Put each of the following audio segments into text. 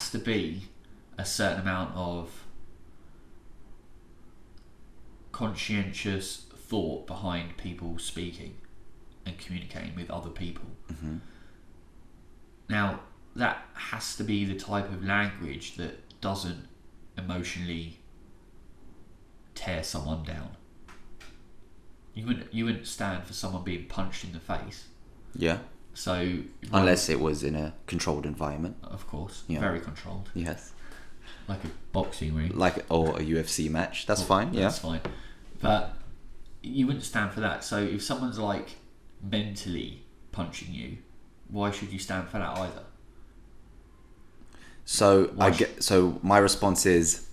has to be a certain amount of conscientious thought behind people speaking and communicating with other people. Mm-hmm. Now, that has to be the type of language that doesn't emotionally tear someone down. You wouldn't stand for someone being punched in the face. Yeah. So unless it was in a controlled environment. Of course. Yeah. Very controlled. Yes. Like a boxing ring. Or a UFC match. That's fine. Yeah. That's fine. But you wouldn't stand for that. So if someone's like mentally punching you, why should you stand for that either? So so my response is,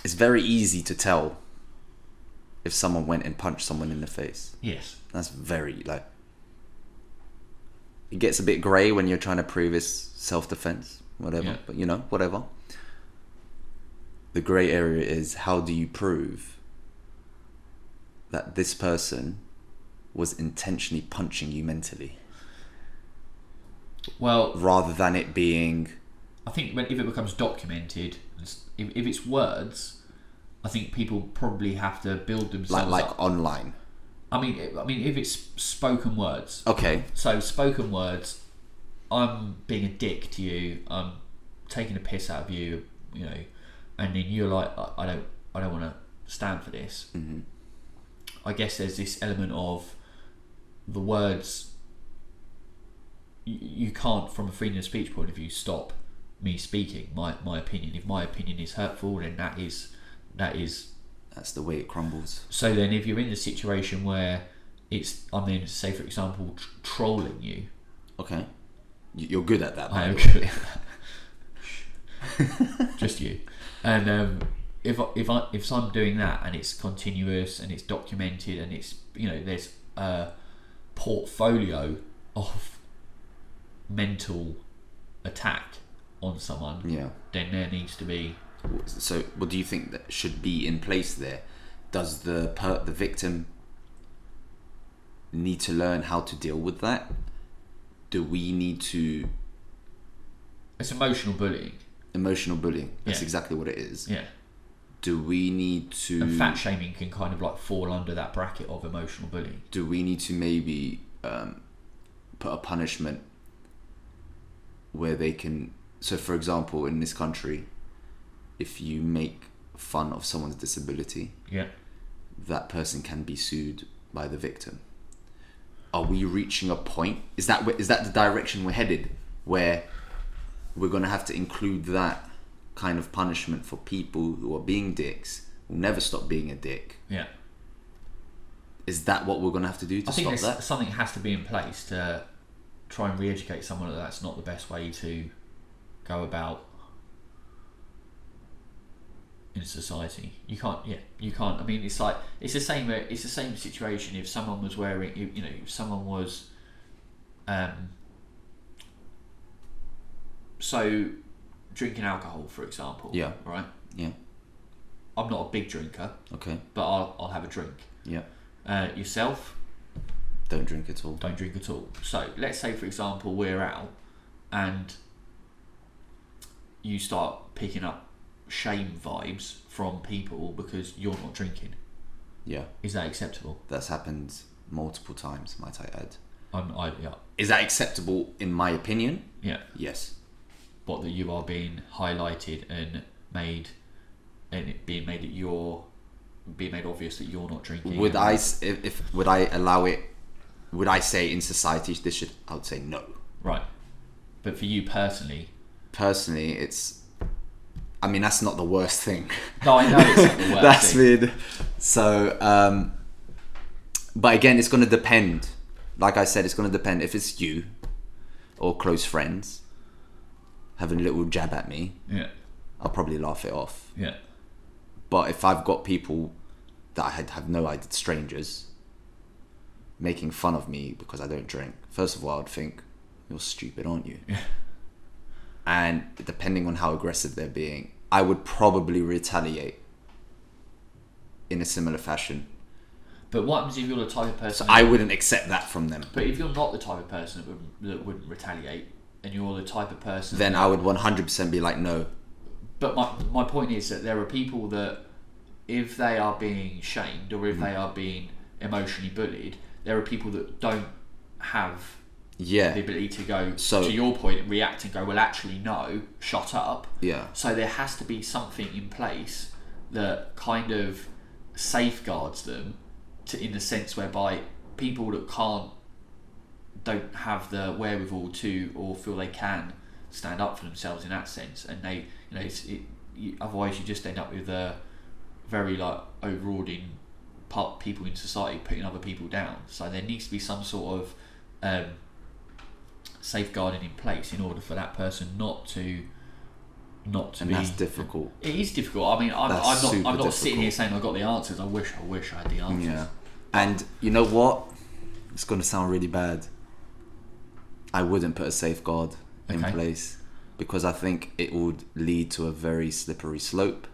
it's very easy to tell if someone went and punched someone in the face. Yes. That's very it gets a bit grey when you're trying to prove it's self-defense, whatever. Yeah. But whatever. The grey area is, how do you prove that this person was intentionally punching you mentally? Well, rather than it being... I think if it becomes documented, if it's words, I think people probably have to build themselves like up. Online. I mean, if it's spoken words. Okay. So spoken words, I'm being a dick to you. I'm taking a piss out of you. You know, and then you're like, I don't want to stand for this. Mm-hmm. I guess there's this element of the words. You can't, from a freedom of speech point of view, stop me speaking my opinion. If my opinion is hurtful, then that is. That's the way it crumbles. So then, if you're in the situation where I'm then, say for example, trolling you. Okay. You're good at that. I am good at that. Just you. And if I'm doing that and it's continuous and it's documented and it's, there's a portfolio of mental attack on someone, then there needs to be. So what do you think that should be in place there? Does the victim need to learn how to deal with that? Do we need to... It's emotional bullying. Emotional bullying. That's exactly what it is. Yeah. Do we need to... And fat shaming can kind of like fall under that bracket of emotional bullying. Do we need to maybe put a punishment where they can... So for example, in this country, if you make fun of someone's disability, that person can be sued by the victim. Are we reaching a point? Is that the direction we're headed, where we're going to have to include that kind of punishment for people who are being dicks, who never stop being a dick? Yeah. Is that what we're going to have to do to stop that? I think something has to be in place to try and re-educate someone that that's not the best way to go about in society. You can't. I mean, it's the same situation. If someone was wearing, if someone was, so drinking alcohol, for example. Yeah. Right. Yeah. I'm not a big drinker. Okay. But I'll have a drink. Yeah. Yourself? Don't drink at all. Don't drink at all. So let's say, for example, we're out and you start picking up shame vibes from people because you're not drinking. Yeah. Is that acceptable? That's happened multiple times, might I add. Yeah. Is that acceptable in my opinion? Yeah. Yes. What, that you are being highlighted and it being made obvious that you're not drinking? Would I allow it? Would I say in society this should? I would say no. Right. But for you personally? Personally, it's... I mean, that's not the worst thing. No, I know it's not the worst that's thing. weird. So, but again, it's going to depend. Like I said, it's going to depend. If it's you or close friends having a little jab at me, I'll probably laugh it off. Yeah. But if I've got people that I have no idea, strangers, making fun of me because I don't drink, first of all, I'd think, you're stupid, aren't you? Yeah. And depending on how aggressive they're being, I would probably retaliate in a similar fashion. But what happens if you're the type of person... So I wouldn't accept that from them. But if you're not the type of person that wouldn't retaliate, and you're the type of person, then I would 100% be like, no. But my point is that there are people that, if they are being shamed or if they are being emotionally bullied, there are people that don't have the ability to go, to your point, and react and go, well, actually, no, shut up. Yeah. So there has to be something in place that kind of safeguards them, in the sense whereby people that don't have the wherewithal to, or feel they can stand up for themselves in that sense, and they, otherwise you just end up with a very like overawing people in society putting other people down. So there needs to be some sort of safeguarding in place in order for that person not to be. And that's difficult. It is difficult. I mean, I'm not sitting here saying I've got the answers. I wish I had the answers. Yeah. And you know what? It's going to sound really bad. I wouldn't put a safeguard in place, because I think it would lead to a very slippery slope.